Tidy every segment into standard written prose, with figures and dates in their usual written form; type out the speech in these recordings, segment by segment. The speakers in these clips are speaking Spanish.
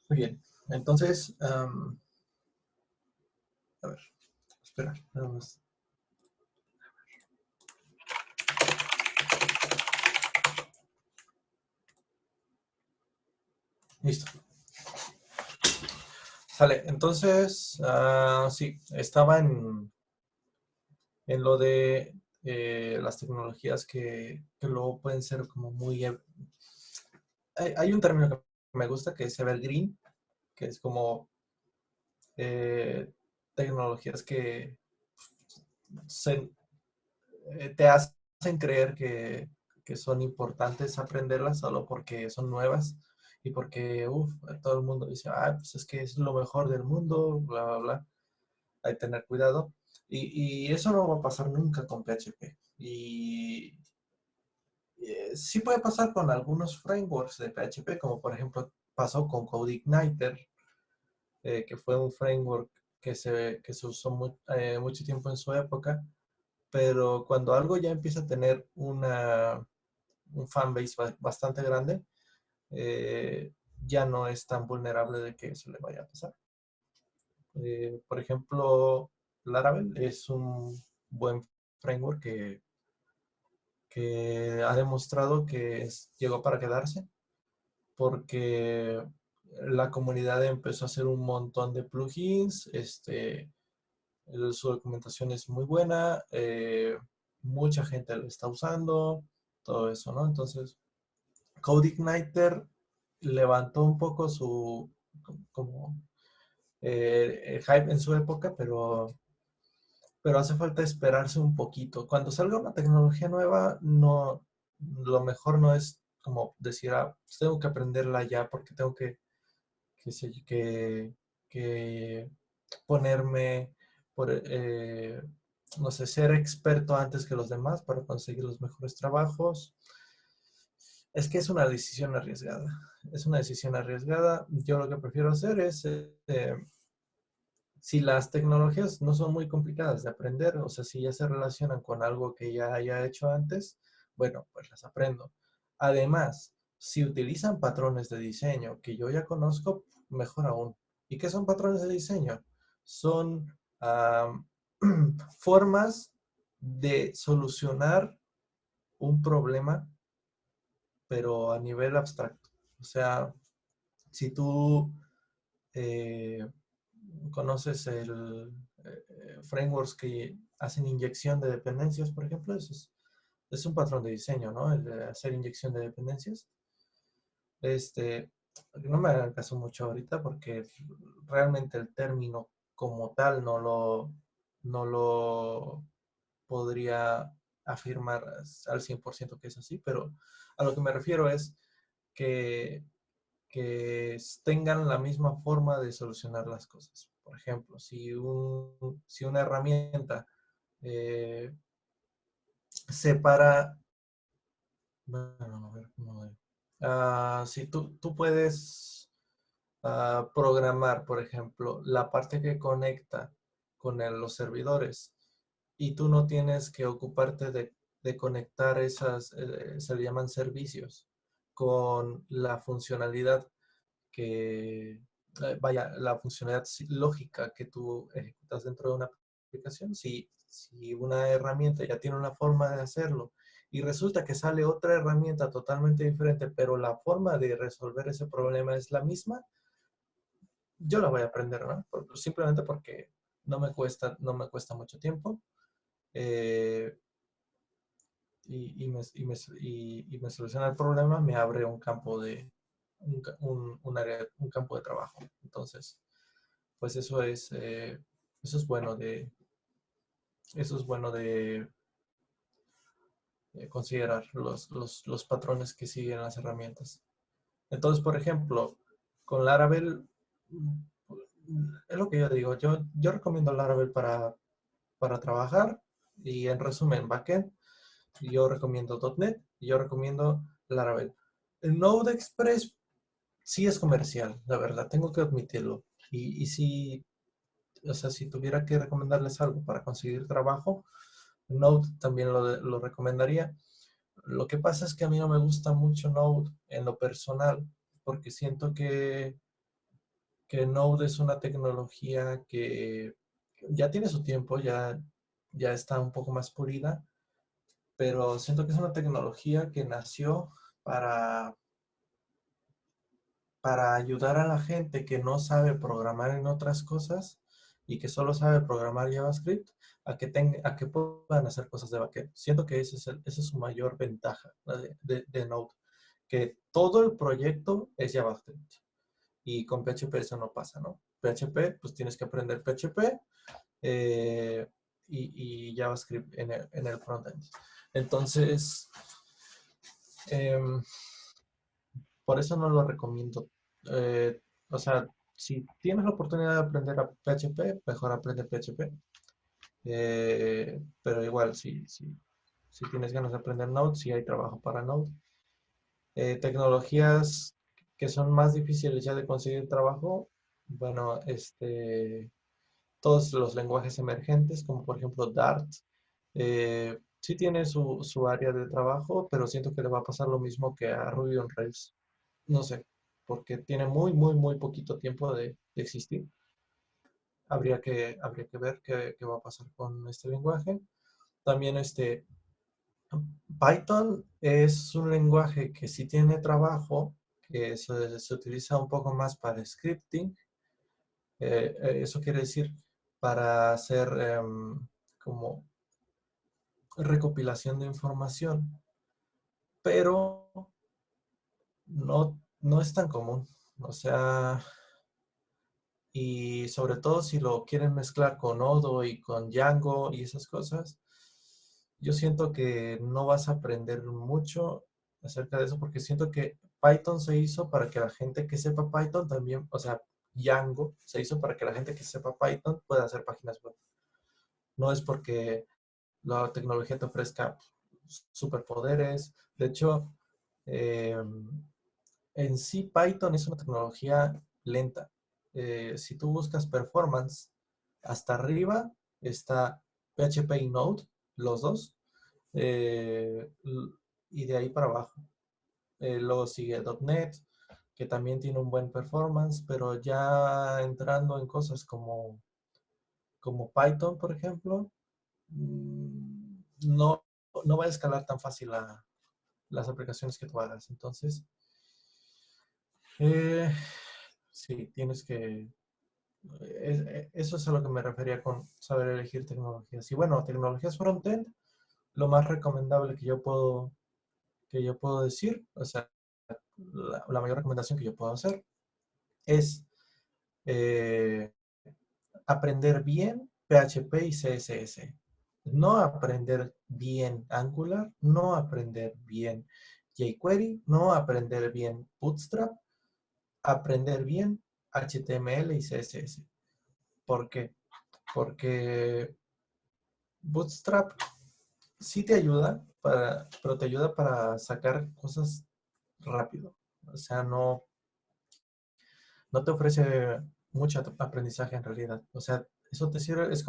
Muy bien. Entonces, a ver, espera, nada más. Listo. Sale. Entonces, sí, estaba en lo de las tecnologías que luego pueden ser como muy... hay un término que me gusta que es evergreen, que es como eh, tecnologías que se, te hacen creer que son importantes aprenderlas solo porque son nuevas y porque todo el mundo dice, pues es que es lo mejor del mundo, bla, bla, bla. Hay que tener cuidado. Y eso no va a pasar nunca con PHP. Y sí puede pasar con algunos frameworks de PHP, como por ejemplo pasó con CodeIgniter, que fue un framework que se usó mucho tiempo en su época, pero cuando algo ya empieza a tener un fanbase bastante grande, eh, ya no es tan vulnerable de que eso le vaya a pasar. Por ejemplo, Laravel es un buen framework que ha demostrado que llegó para quedarse, porque la comunidad empezó a hacer un montón de plugins, su documentación es muy buena, mucha gente lo está usando, todo eso, ¿no? Entonces, CodeIgniter levantó un poco su como hype en su época, pero hace falta esperarse un poquito. Cuando salga una tecnología nueva, no, lo mejor no es como decir, pues tengo que aprenderla ya porque tengo que, que ponerme, por, no sé, ser experto antes que los demás para conseguir los mejores trabajos. Es que es una decisión arriesgada. Es una decisión arriesgada. Yo lo que prefiero hacer es, si las tecnologías no son muy complicadas de aprender, o sea, si ya se relacionan con algo que ya haya hecho antes, bueno, pues las aprendo. Además, si utilizan patrones de diseño que yo ya conozco, mejor aún. ¿Y qué son patrones de diseño? Son formas de solucionar un problema, pero a nivel abstracto. O sea, si tú eh, conoces el frameworks que hacen inyección de dependencias, por ejemplo, eso es un patrón de diseño, ¿no? El de hacer inyección de dependencias. Este, no me hagan caso mucho ahorita porque realmente el término como tal no lo podría afirmar al 100% que es así, pero a lo que me refiero es que tengan la misma forma de solucionar las cosas. Por ejemplo, si una herramienta eh, separa, bueno, a ver, si tú puedes programar, por ejemplo, la parte que conecta con los servidores y tú no tienes que ocuparte de conectar se le llaman servicios, con la funcionalidad vaya, la funcionalidad lógica que tú ejecutas dentro de una aplicación. Si una herramienta ya tiene una forma de hacerlo y resulta que sale otra herramienta totalmente diferente, pero la forma de resolver ese problema es la misma, yo la voy a aprender, ¿no? Simplemente porque no me cuesta mucho tiempo, eh, y me soluciona el problema, me abre un campo un campo de trabajo. Entonces, pues eso es bueno de considerar los patrones que siguen las herramientas. Entonces, por ejemplo, con Laravel, es lo que yo digo, yo recomiendo Laravel para trabajar, y en resumen, backend, yo recomiendo .NET y yo recomiendo Laravel. El Node Express sí es comercial, la verdad, tengo que admitirlo. Y sí, o sea, si tuviera que recomendarles algo para conseguir trabajo, Node también lo recomendaría. Lo que pasa es que a mí no me gusta mucho Node en lo personal, porque siento que que Node es una tecnología que ya tiene su tiempo, ya está un poco más pulida, pero siento que es una tecnología que nació para, para ayudar a la gente que no sabe programar en otras cosas y que solo sabe programar JavaScript a que puedan hacer cosas de backend. Siento que esa es su mayor ventaja, ¿no? de Node, que todo el proyecto es JavaScript. Y con PHP eso no pasa, ¿no? PHP, pues tienes que aprender PHP eh, y JavaScript en el frontend. Entonces, em, por eso no lo recomiendo. O sea, si tienes la oportunidad de aprender a PHP, mejor aprende PHP. Pero igual, si tienes ganas de aprender Node, si hay trabajo para Node. Tecnologías que son más difíciles ya de conseguir trabajo, bueno, todos los lenguajes emergentes, como por ejemplo Dart, sí tiene su área de trabajo, pero siento que le va a pasar lo mismo que a Ruby on Rails. No sé, porque tiene muy poquito tiempo de existir. Habría que ver qué va a pasar con este lenguaje. También Python es un lenguaje que sí tiene trabajo, que se utiliza un poco más para scripting. Eso quiere decir para hacer como recopilación de información, pero no es tan común. O sea, y sobre todo si lo quieren mezclar con Odo y con Django y esas cosas, yo siento que no vas a aprender mucho acerca de eso porque siento que Python se hizo para que la gente que sepa Python también, o sea, Django se hizo para que la gente que sepa Python pueda hacer páginas web. No es porque la tecnología te ofrezca superpoderes. De hecho, eh, en sí Python es una tecnología lenta. Si tú buscas performance, hasta arriba está PHP y Node, los dos, eh, y de ahí para abajo. Luego sigue .NET, que también tiene un buen performance, pero ya entrando en cosas como Python, por ejemplo, no, no va a escalar tan fácil las aplicaciones que tú hagas. Entonces, eh, sí, tienes que... eso es a lo que me refería con saber elegir tecnologías. Y bueno, tecnologías frontend, lo más recomendable que yo puedo decir, o sea, la mayor recomendación que yo puedo hacer es eh, aprender bien PHP y CSS. No aprender bien Angular, no aprender bien jQuery, no aprender bien Bootstrap, aprender bien HTML y CSS. ¿Por qué? Porque Bootstrap sí te ayuda, pero te ayuda para sacar cosas rápido. O sea, no te ofrece mucho aprendizaje en realidad. O sea, eso te sirve, es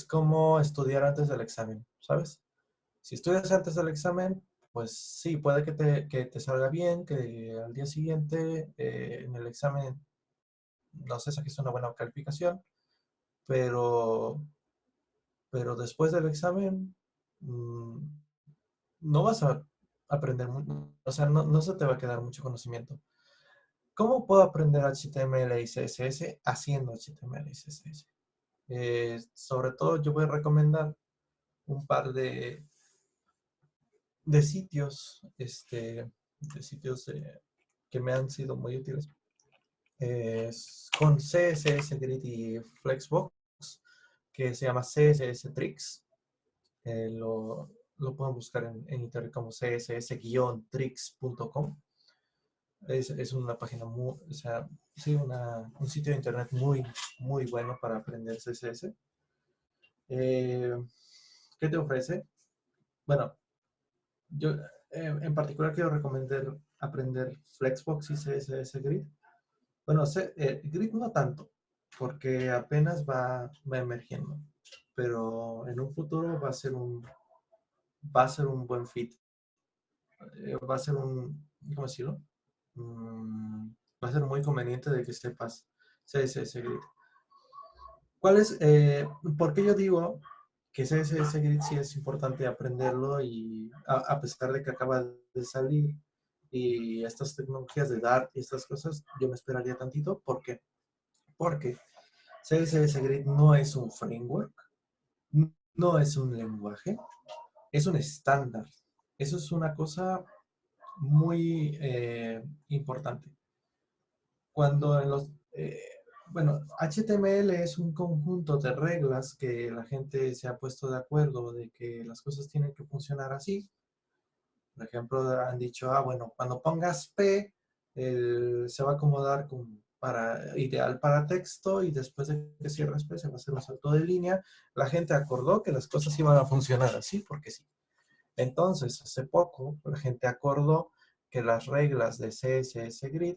como estudiar antes del examen, ¿sabes? Si estudias antes del examen, pues sí, puede que te salga bien, que al día siguiente en el examen, no sé, saques una buena calificación, pero, pero después del examen no vas a aprender mucho, o sea, no se te va a quedar mucho conocimiento. ¿Cómo puedo aprender HTML y CSS haciendo HTML y CSS? Sobre todo yo voy a recomendar un par de sitios, que me han sido muy útiles. Con CSS Grid y Flexbox, que se llama CSS Tricks. Lo pueden buscar en internet como css-tricks.com. Es una página muy, o sea, sí, un sitio de internet muy bueno para aprender CSS. Eh, ¿Qué te ofrece? Bueno, yo en particular quiero recomendar aprender Flexbox y CSS Grid. Bueno, Grid no tanto, porque apenas va emergiendo, pero en un futuro va a ser un buen fit. Va a ser ¿cómo decirlo? Mm, va a ser muy conveniente de que sepas CSS Grid. ¿Por qué yo digo que CSS Grid sí es importante aprenderlo y a pesar de que acaba de salir y estas tecnologías de Dart y estas cosas, yo me esperaría tantito? ¿Por qué? Porque CSS Grid no es un framework, no es un lenguaje, es un estándar. Eso es una cosa muy importante. Cuando en los... bueno, HTML es un conjunto de reglas que la gente se ha puesto de acuerdo de que las cosas tienen que funcionar así. Por ejemplo, han dicho, bueno, cuando pongas P, se va a acomodar ideal para texto y después de que cierres P se va a hacer un salto de línea. La gente acordó que las cosas iban a funcionar así porque sí. Entonces, hace poco, la gente acordó que las reglas de CSS Grid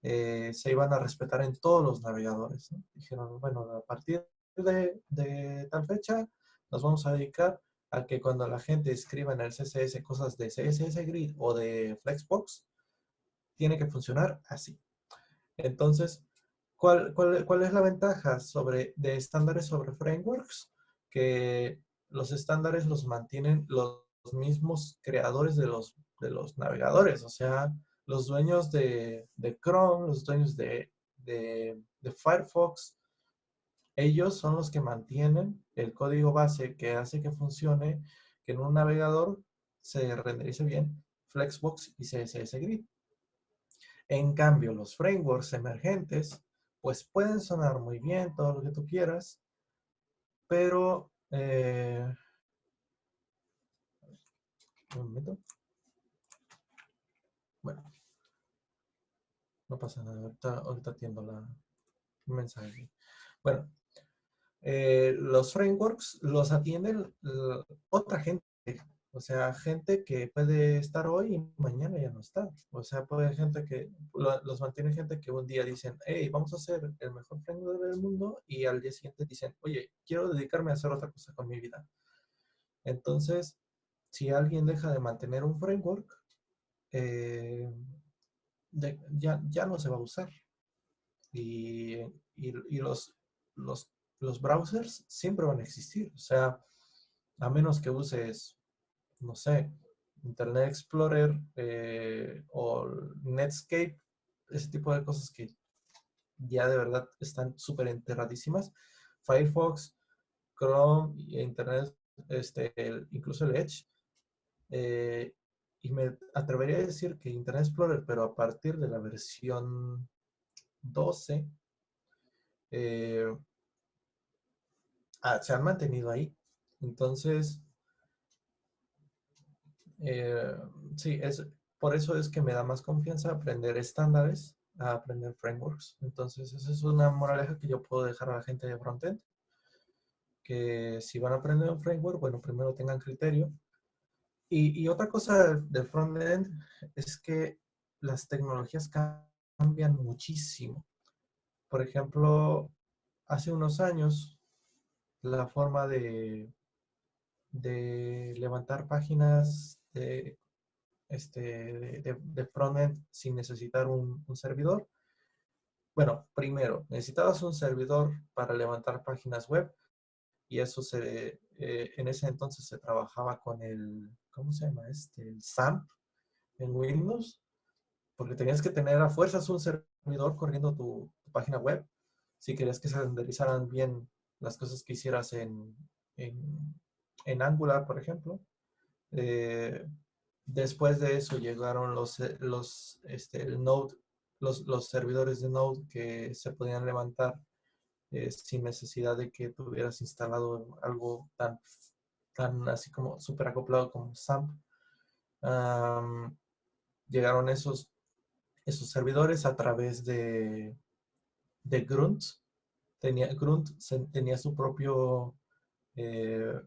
se iban a respetar en todos los navegadores, ¿no? Dijeron, bueno, a partir de tal fecha nos vamos a dedicar a que cuando la gente escriba en el CSS cosas de CSS Grid o de Flexbox, tiene que funcionar así. Entonces, ¿cuál es la ventaja de estándares sobre frameworks? Que los estándares los mantienen los mismos creadores de los navegadores, o sea, los dueños de Chrome, los dueños de Firefox, ellos son los que mantienen el código base que hace que funcione, que en un navegador se renderice bien Flexbox y CSS Grid. En cambio, los frameworks emergentes, pues pueden sonar muy bien, todo lo que tú quieras, pero, un momento. Bueno, no pasa nada, ahorita atiendo el mensaje. Bueno, los frameworks los atienden otra gente. O sea, gente que puede estar hoy y mañana ya no está. O sea, puede gente que los mantiene gente que un día dicen, hey, vamos a hacer el mejor framework del mundo, y al día siguiente dicen, oye, quiero dedicarme a hacer otra cosa con mi vida. Entonces, si alguien deja de mantener un framework, eh, ya no se va a usar. Y los browsers siempre van a existir. O sea, a menos que uses, no sé, Internet Explorer o Netscape, ese tipo de cosas que ya de verdad están súper enterradísimas. Firefox, Chrome, Internet, incluso el Edge. eh, y me atrevería a decir que Internet Explorer, pero a partir de la versión 12, eh, se han mantenido ahí. Entonces, eh, sí, por eso es que me da más confianza aprender estándares a aprender frameworks. Entonces, esa es una moraleja que yo puedo dejar a la gente de frontend, que si van a aprender un framework, bueno, primero tengan criterio. Y otra cosa del frontend es que las tecnologías cambian muchísimo. Por ejemplo, hace unos años, la forma de levantar páginas de frontend sin necesitar un servidor. Bueno, primero, necesitabas un servidor para levantar páginas web, y eso en ese entonces se trabajaba con ¿cómo se llama? El SAMP en Windows, porque tenías que tener a fuerzas un servidor corriendo tu página web si querías que se renderizaran bien las cosas que hicieras en Angular, por ejemplo. Eh, Después de eso llegaron el Node, los servidores de Node que se podían levantar sin necesidad de que tuvieras instalado algo tan así como súper acoplado como SAMP. Llegaron esos servidores a través de Grunt. Grunt tenía su propio eh,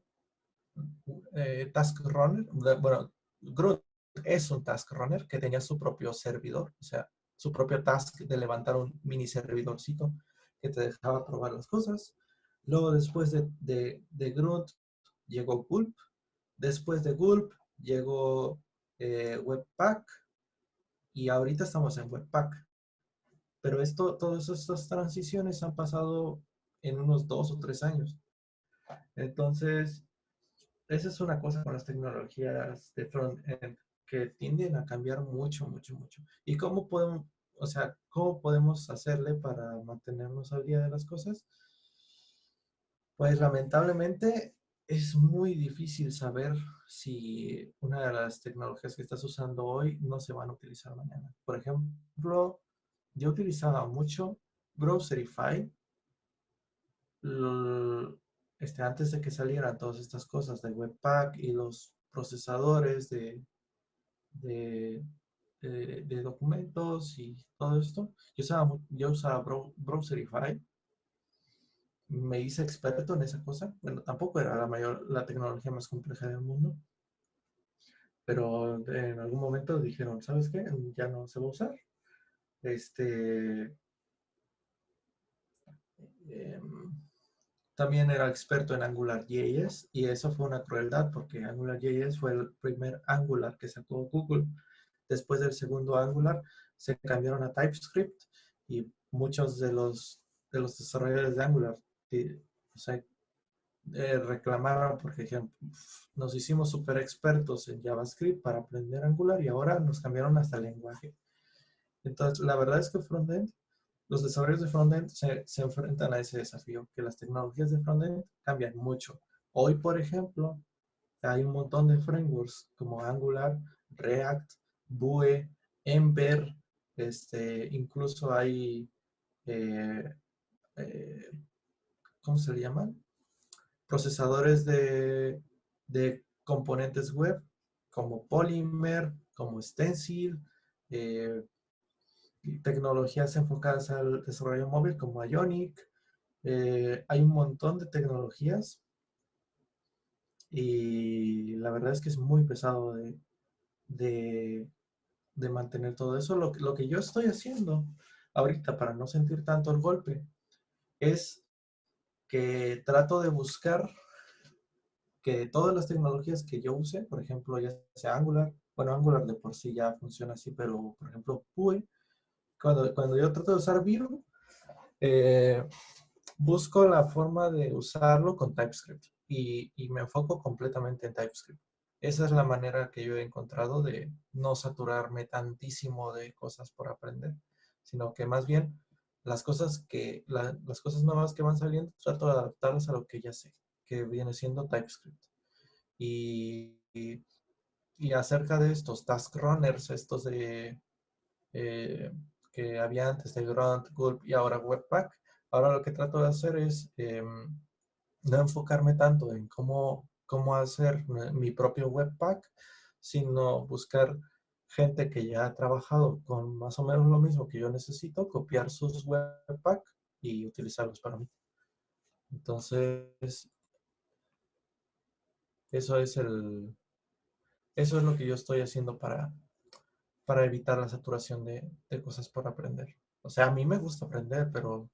task runner. Bueno, Grunt es un task runner que tenía su propio servidor, o sea, su propio task de levantar un mini servidorcito que te dejaba probar las cosas. Luego, después de Grunt, llegó Gulp. Después de Gulp, llegó Webpack. Y ahorita estamos en Webpack. Pero todas estas transiciones han pasado en unos 2 o 3 años. Entonces, esa es una cosa con las tecnologías de front-end, que tienden a cambiar mucho, mucho, mucho. ¿Y cómo podemos, o sea, cómo podemos hacerle para mantenernos al día de las cosas? Pues lamentablemente es muy difícil saber si una de las tecnologías que estás usando hoy no se van a utilizar mañana. Por ejemplo, yo utilizaba mucho Browserify antes de que salieran todas estas cosas de Webpack y los procesadores de, de documentos y todo esto. Yo usaba Browserify, me hice experto en esa cosa. Bueno, tampoco era la tecnología más compleja del mundo, pero en algún momento dijeron, ¿sabes qué? Ya no se va a usar. Este, em, También era experto en AngularJS y eso fue una crueldad porque AngularJS fue el primer Angular que sacó Google. Después del segundo Angular se cambiaron a TypeScript y muchos de los desarrolladores de Angular o sea, reclamaron porque dijeron, nos hicimos súper expertos en JavaScript para aprender Angular y ahora nos cambiaron hasta el lenguaje. Entonces, la verdad es que los desarrolladores de frontend se enfrentan a ese desafío, que las tecnologías de frontend cambian mucho. Hoy, por ejemplo, hay un montón de frameworks como Angular, React, Vue, Ember, incluso hay, eh, eh, ¿cómo se le llaman? Procesadores de componentes web como Polymer, como Stencil, eh, tecnologías enfocadas al desarrollo móvil como Ionic. Hay un montón de tecnologías y la verdad es que es muy pesado de, de mantener todo eso. Lo que yo estoy haciendo ahorita para no sentir tanto el golpe es que trato de buscar que todas las tecnologías que yo use, por ejemplo, ya sea Angular, bueno, Angular de por sí ya funciona así, pero por ejemplo, Vue, cuando yo trato de usar Vue, eh, busco la forma de usarlo con TypeScript y me enfoco completamente en TypeScript. Esa es la manera que yo he encontrado de no saturarme tantísimo de cosas por aprender, sino que más bien las cosas nuevas que van saliendo, trato de adaptarlas a lo que ya sé, que viene siendo TypeScript. Y, y, y acerca de estos task runners, estos eh, que había antes de Grunt, Gulp y ahora Webpack, ahora lo que trato de hacer es no enfocarme tanto en cómo hacer mi propio Webpack, sino buscar gente que ya ha trabajado con más o menos lo mismo que yo necesito, copiar sus Webpack y utilizarlos para mí. Entonces, eso es eso es lo que yo estoy haciendo para evitar la saturación de cosas por aprender. O sea, a mí me gusta aprender, pero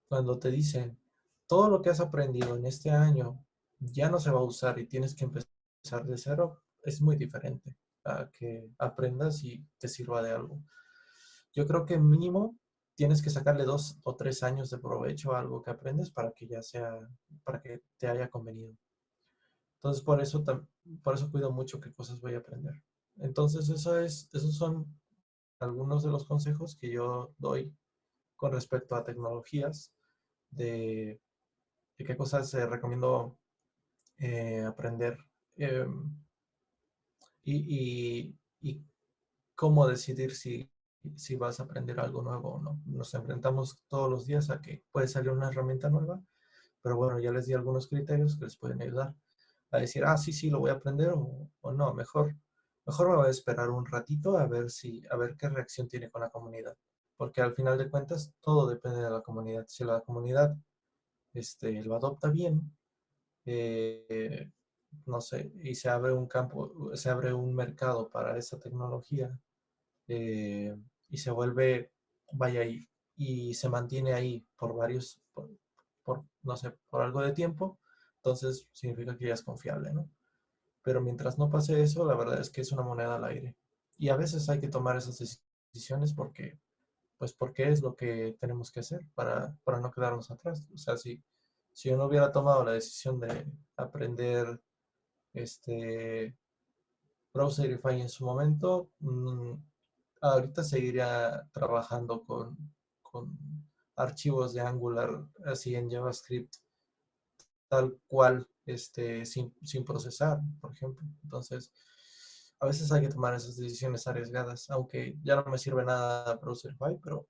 cuando te dicen todo lo que has aprendido en este año ya no se va a usar y tienes que empezar de cero, es muy diferente a que aprendas y te sirva de algo. Yo creo que mínimo tienes que sacarle 2 o 3 años de provecho a algo que aprendes para que ya sea, para que te haya convenido. Entonces, por eso cuido mucho qué cosas voy a aprender. Entonces, esos son algunos de los consejos que yo doy con respecto a tecnologías, de, de qué cosas recomiendo aprender eh, y cómo decidir si vas a aprender algo nuevo o no. Nos enfrentamos todos los días a que puede salir una herramienta nueva, pero bueno, ya les di algunos criterios que les pueden ayudar a decir, sí, sí, lo voy a aprender o no, mejor me voy a esperar un ratito a ver qué reacción tiene con la comunidad. Porque al final de cuentas todo depende de la comunidad. Si la comunidad lo adopta bien, eh, no sé, y se abre un campo, se abre un mercado para esa tecnología eh, y se vuelve, vaya ahí, y se mantiene ahí no sé, por algo de tiempo, entonces significa que ya es confiable, ¿no? Pero mientras no pase eso, la verdad es que es una moneda al aire. Y a veces hay que tomar esas decisiones porque pues porque es lo que tenemos que hacer para no quedarnos atrás. O sea, si yo no hubiera tomado la decisión de aprender este Browserify en su momento, ahorita seguiría trabajando con archivos de Angular así en JavaScript, tal cual, sin procesar, por ejemplo. Entonces, a veces hay que tomar esas decisiones arriesgadas, aunque ya no me sirve nada Browserify, pero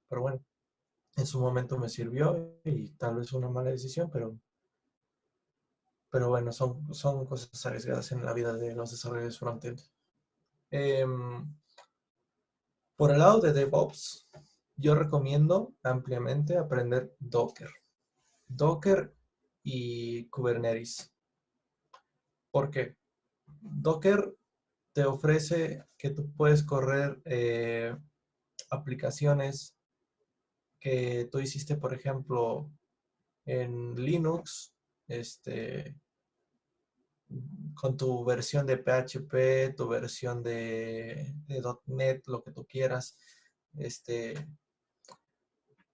bueno, en su momento me sirvió y tal vez una mala decisión, pero bueno, son cosas arriesgadas en la vida de los desarrolladores frontend. Em, por el lado de DevOps, yo recomiendo ampliamente aprender Docker. Docker y Kubernetes. ¿Por qué? Docker te ofrece que tú puedes correr aplicaciones que tú hiciste, por ejemplo, en Linux, con tu versión de PHP, tu versión de .NET, lo que tú quieras,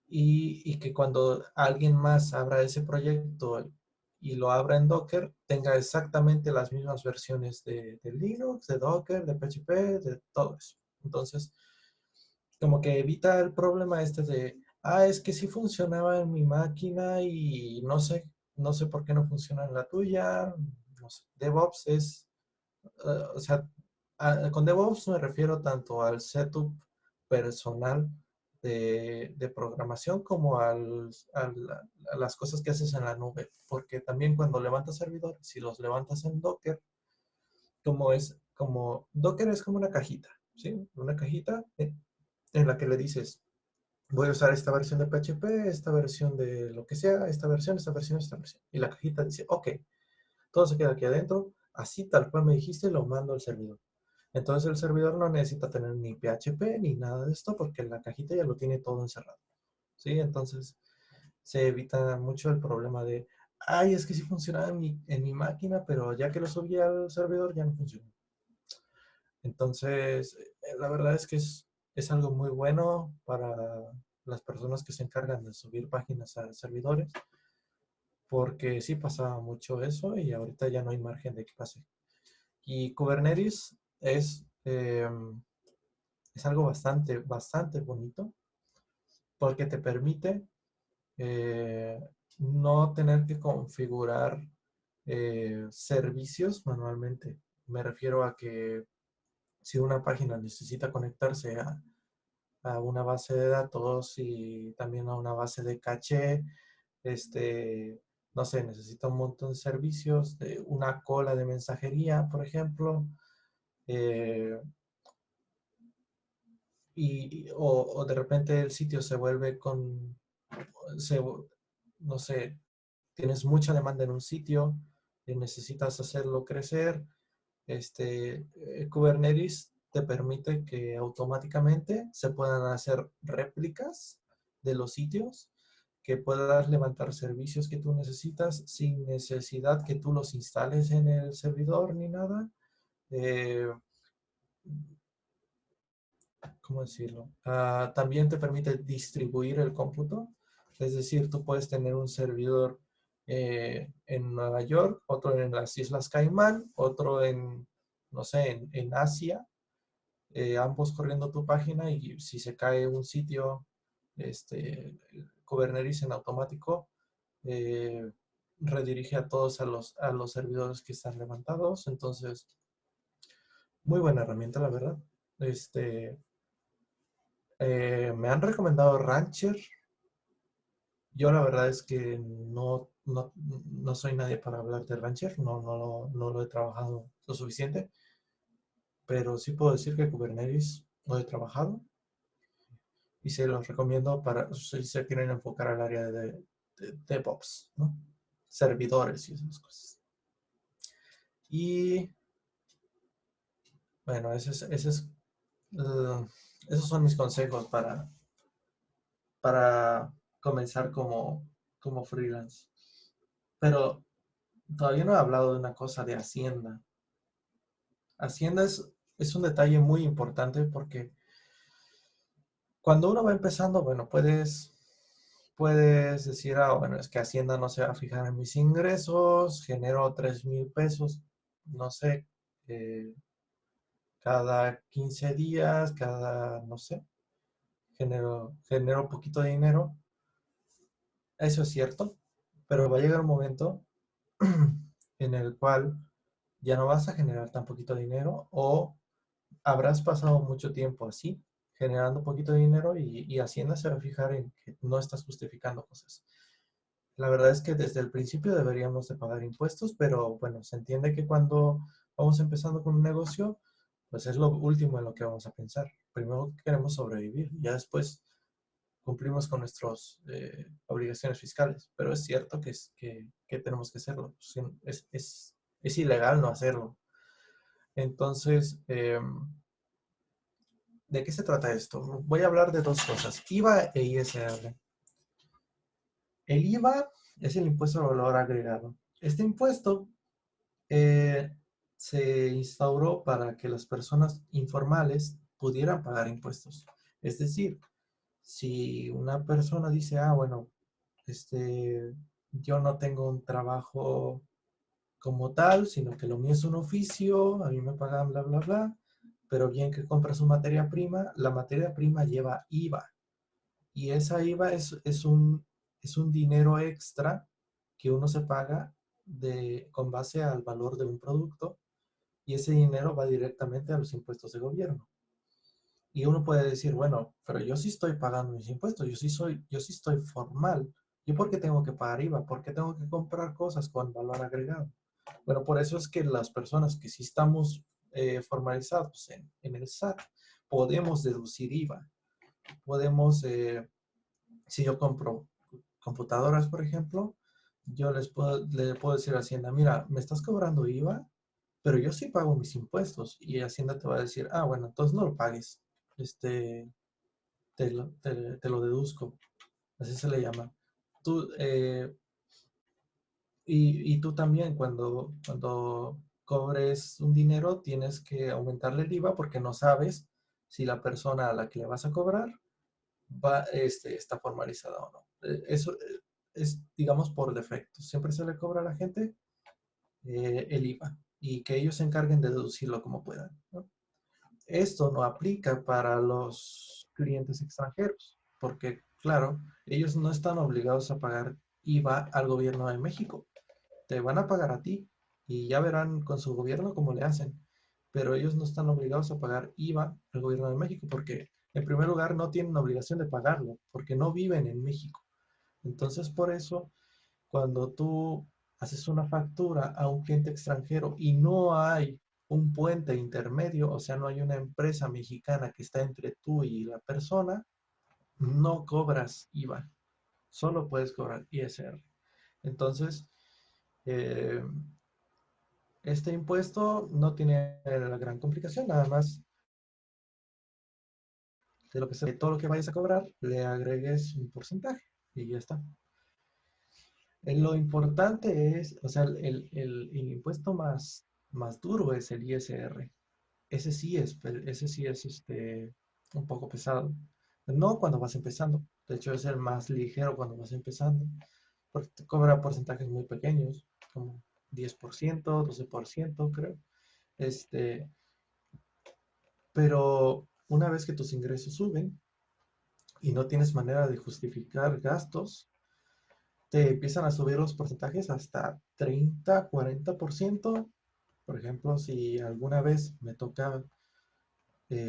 y que cuando alguien más abra ese proyecto y lo abra en Docker, tenga exactamente las mismas versiones de Linux, de Docker, de PHP, de todo eso. Entonces, como que evita el problema es que sí funcionaba en mi máquina y no sé por qué no funciona en la tuya. No sé. DevOps o sea, con DevOps me refiero tanto al setup personal de programación como a las cosas que haces en la nube, porque también cuando levantas servidores, si los levantas en Docker, como Docker es como una cajita, ¿sí? Una cajita en la que le dices, voy a usar esta versión de PHP, esta versión de lo que sea, esta versión, esta versión, esta versión. Y la cajita dice, ok, todo se queda aquí adentro, así tal cual me dijiste, lo mando al servidor. Entonces el servidor no necesita tener ni PHP ni nada de esto porque la cajita ya lo tiene todo encerrado. ¿Sí? Entonces se evita mucho el problema es que sí funcionaba en mi máquina, pero ya que lo subí al servidor ya no funciona. Entonces, la verdad es que es algo muy bueno para las personas que se encargan de subir páginas a servidores, porque sí pasaba mucho eso y ahorita ya no hay margen de que pase. Y Kubernetes es algo bastante, bastante bonito porque te permite eh, no tener que configurar servicios manualmente. Me refiero a que si una página necesita conectarse a una base de datos y también a una base de caché, no sé, necesita un montón de servicios, de una cola de mensajería, por ejemplo, eh, o de repente el sitio se vuelve se, no sé, tienes mucha demanda en un sitio y necesitas hacerlo crecer, Kubernetes te permite que automáticamente se puedan hacer réplicas de los sitios, que puedas levantar servicios que tú necesitas sin necesidad que tú los instales en el servidor ni nada. Eh, ¿Cómo decirlo? También te permite distribuir el cómputo. Es decir, tú puedes tener un servidor en Nueva York, otro en las Islas Caimán, otro no sé, en Asia, ambos corriendo tu página y si se cae un sitio, Kubernetes en automático eh, redirige a todos a los servidores que están levantados. Entonces, muy buena herramienta, la verdad. Me han recomendado Rancher. Yo la verdad es que no soy nadie para hablar de Rancher, no lo he trabajado lo suficiente, pero sí puedo decir que Kubernetes lo he trabajado y se los recomiendo para si se quieren enfocar al área de DevOps, ¿no? Servidores y esas cosas. Y bueno, esos son mis consejos para comenzar como freelance. Pero todavía no he hablado de una cosa de Hacienda. Hacienda es un detalle muy importante porque Cuando uno va empezando, bueno, puedes decir, ah, bueno, es que Hacienda no se va a fijar en mis ingresos, genero 3,000 pesos, no sé, eh, cada 15 días, no sé, genero poquito de dinero. Eso es cierto, pero va a llegar un momento en el cual ya no vas a generar tan poquito dinero o habrás pasado mucho tiempo así, generando poquito de dinero y Hacienda se va a fijar en que no estás justificando cosas. La verdad es que desde el principio deberíamos de pagar impuestos, pero bueno, se entiende que cuando vamos empezando con un negocio, pues es lo último en lo que vamos a pensar. Primero queremos sobrevivir, ya después cumplimos con nuestras obligaciones fiscales, pero es cierto que tenemos que hacerlo. Es ilegal no hacerlo. Entonces, ¿de qué se trata esto? Voy a hablar de dos cosas, IVA e ISR. El IVA es el impuesto al valor agregado. Este impuesto eh, se instauró para que las personas informales pudieran pagar impuestos. Es decir, si una persona dice, ah, bueno, yo no tengo un trabajo como tal, sino que lo mío es un oficio, a mí me pagan bla, bla, bla, pero bien que compras su materia prima, la materia prima lleva IVA y esa IVA es un dinero extra que uno se paga con base al valor de un producto y ese dinero va directamente a los impuestos de gobierno. Y uno puede decir, bueno, pero yo sí estoy pagando mis impuestos, yo sí estoy formal. ¿Yo por qué tengo que pagar IVA? ¿Por qué tengo que comprar cosas con valor agregado? Bueno, por eso es que las personas que sí estamos formalizados en el SAT, podemos deducir IVA. Podemos, si yo compro computadoras, por ejemplo, le puedo decir a Hacienda, mira, me estás cobrando IVA, pero yo sí pago mis impuestos. Y Hacienda te va a decir, ah, bueno, entonces no lo pagues. Este, te lo deduzco. Así se le llama. Tú, y tú también, cuando cobres un dinero, tienes que aumentarle el IVA porque no sabes si la persona a la que le vas a cobrar está formalizada o no. Eso es, digamos, por defecto. Siempre se le cobra a la gente el IVA y que ellos se encarguen de deducirlo como puedan, ¿no? Esto no aplica para los clientes extranjeros, porque, claro, ellos no están obligados a pagar IVA al gobierno de México. Te van a pagar a ti y ya verán con su gobierno cómo le hacen. Pero ellos no están obligados a pagar IVA al gobierno de México porque, en primer lugar, no tienen obligación de pagarlo porque no viven en México. Entonces, por eso, cuando tú haces una factura a un cliente extranjero y no hay un puente intermedio, o sea, no hay una empresa mexicana que está entre tú y la persona, no cobras IVA, solo puedes cobrar ISR. Entonces, eh, este impuesto no tiene la gran complicación, nada más de todo lo que vayas a cobrar, le agregues un porcentaje y ya está. Lo importante es, o sea, el impuesto más duro es el ISR. Ese sí es un poco pesado. No cuando vas empezando. De hecho, es el más ligero cuando vas empezando. Porque te cobra porcentajes muy pequeños, como 10%, 12%, creo. Este, pero una vez que tus ingresos suben y no tienes manera de justificar gastos, te empiezan a subir los porcentajes hasta 30, 40%. Por ejemplo, si alguna vez me toca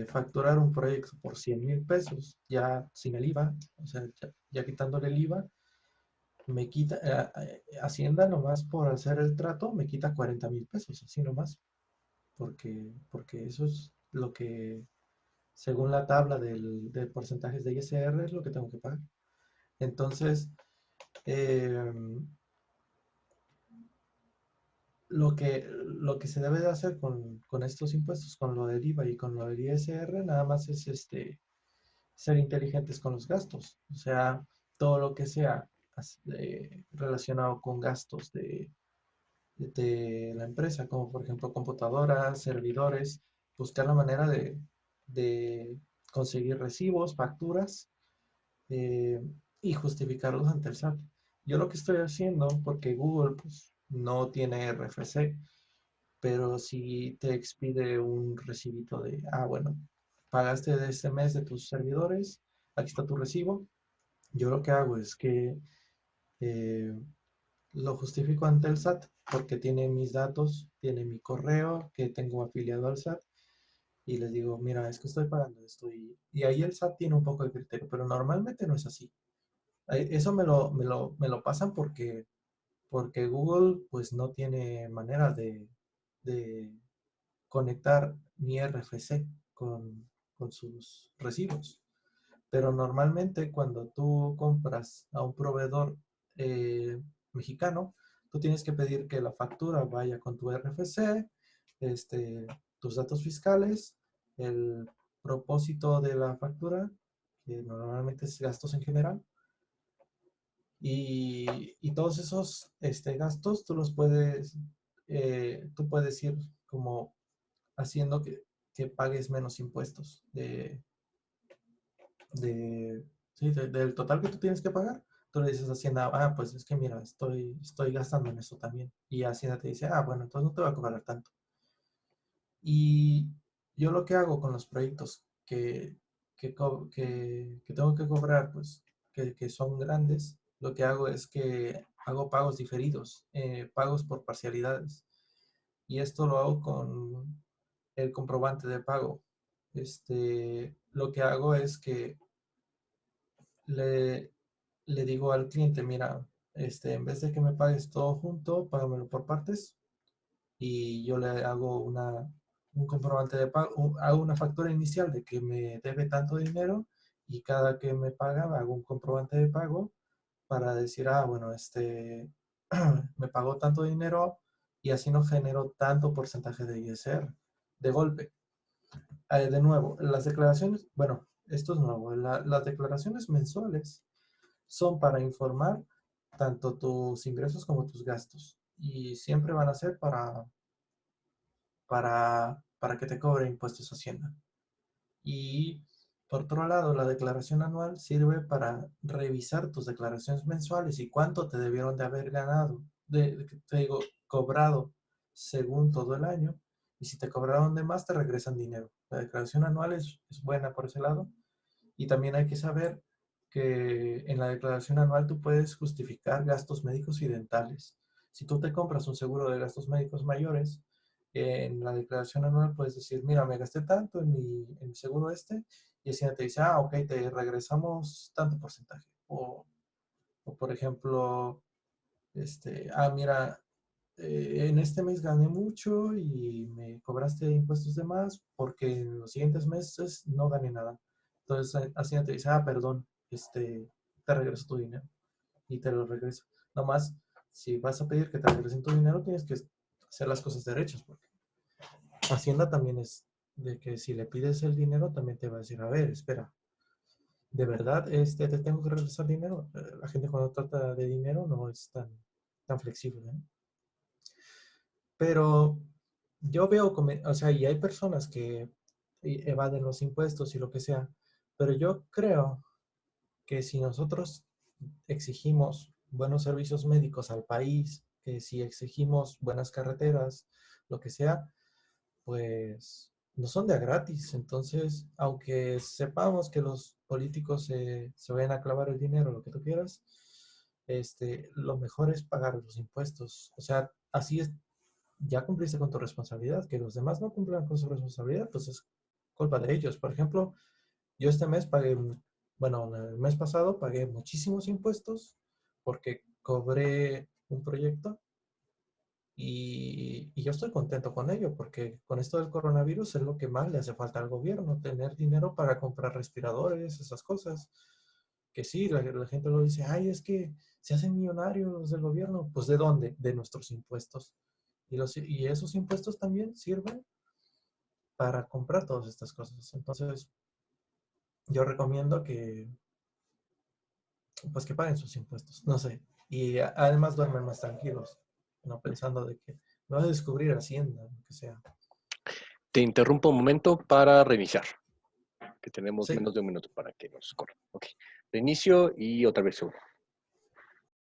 facturar un proyecto por 100,000 pesos, ya sin el IVA, o sea, ya quitándole el IVA, me quita, Hacienda nomás por hacer el trato, me quita 40,000 pesos, así nomás, porque eso es lo que, según la tabla de porcentajes de ISR, es lo que tengo que pagar. Entonces, eh, lo que se debe de hacer con estos impuestos, con lo del IVA y con lo del ISR, nada más es ser inteligentes con los gastos. O sea, todo lo que sea relacionado con gastos de la empresa, como por ejemplo computadoras, servidores, buscar la manera de conseguir recibos, facturas, eh, y justificarlos ante el SAT. Yo lo que estoy haciendo, porque Google pues, no tiene RFC, pero si te expide un recibito de, bueno, pagaste de este mes de tus servidores, aquí está tu recibo. Yo lo que hago es que eh, lo justifico ante el SAT porque tiene mis datos, tiene mi correo que tengo afiliado al SAT y les digo, mira, es que estoy pagando esto y ahí el SAT tiene un poco de criterio, pero normalmente no es así. Eso me lo pasan porque Google pues no tiene manera de conectar mi RFC con sus recibos. Pero normalmente cuando tú compras a un proveedor mexicano, tú tienes que pedir que la factura vaya con tu RFC, tus datos fiscales, el propósito de la factura, que normalmente es gastos en general, y todos esos gastos tú puedes ir como haciendo que pagues menos impuestos sí, del total que tú tienes que pagar. Tú le dices a Hacienda, pues es que mira, estoy gastando en eso también. Y Hacienda te dice, bueno, entonces no te va a cobrar tanto. Y yo lo que hago con los proyectos que tengo que cobrar, pues que son grandes, lo que hago es que hago pagos diferidos, pagos por parcialidades. Y esto lo hago con el comprobante de pago. Lo que hago es que le, le digo al cliente, mira, en vez de que me pagues todo junto, págamelo por partes y yo le hago un comprobante de pago, hago una factura inicial de que me debe tanto dinero y cada que me paga hago un comprobante de pago para decir, bueno, me pagó tanto dinero y así no genero tanto porcentaje de ISR de golpe. De nuevo, las declaraciones, bueno, esto es nuevo, las declaraciones mensuales son para informar tanto tus ingresos como tus gastos y siempre van a ser para que te cobre impuestos a Hacienda. Y por otro lado, la declaración anual sirve para revisar tus declaraciones mensuales y cuánto te debieron de haber ganado, te digo, cobrado según todo el año. Y si te cobraron de más, te regresan dinero. La declaración anual es buena por ese lado. Y también hay que saber que en la declaración anual tú puedes justificar gastos médicos y dentales. Si tú te compras un seguro de gastos médicos mayores, en la declaración anual puedes decir, mira, me gasté tanto en mi seguro y así te dice, ok, te regresamos tanto porcentaje. O por ejemplo, mira, en este mes gané mucho y me cobraste impuestos de más porque en los siguientes meses no gané nada. Entonces Hacienda te dice, perdón, te regreso tu dinero y te lo regreso. Nomás, si vas a pedir que te regresen tu dinero, tienes que hacer las cosas derechas, porque Hacienda también es de que si le pides el dinero, también te va a decir, a ver, espera, ¿de verdad te tengo que regresar dinero? La gente cuando trata de dinero no es tan flexible, ¿no? Pero yo veo, o sea, y hay personas que evaden los impuestos y lo que sea, pero yo creo que si nosotros exigimos buenos servicios médicos al país, que si exigimos buenas carreteras, lo que sea, pues no son de a gratis. Entonces, aunque sepamos que los políticos se vayan a clavar el dinero, lo que tú quieras, lo mejor es pagar los impuestos. O sea, así es, ya cumpliste con tu responsabilidad. Que los demás no cumplan con su responsabilidad, pues es culpa de ellos. Por ejemplo, yo este mes pagué, bueno, el mes pasado pagué muchísimos impuestos porque cobré un proyecto y yo estoy contento con ello porque con esto del coronavirus es lo que más le hace falta al gobierno, tener dinero para comprar respiradores, esas cosas. Que sí, la gente lo dice, es que se hacen millonarios los del gobierno. Pues ¿de dónde? De nuestros impuestos. Y esos impuestos también sirven para comprar todas estas cosas. Entonces, yo recomiendo pues que paguen sus impuestos, no sé. Y además duermen más tranquilos, no pensando de que me va a descubrir Hacienda, lo que sea. Te interrumpo un momento para reiniciar. que tenemos Sí. menos de un minuto para que nos corra. Ok. Reinicio y otra vez uno.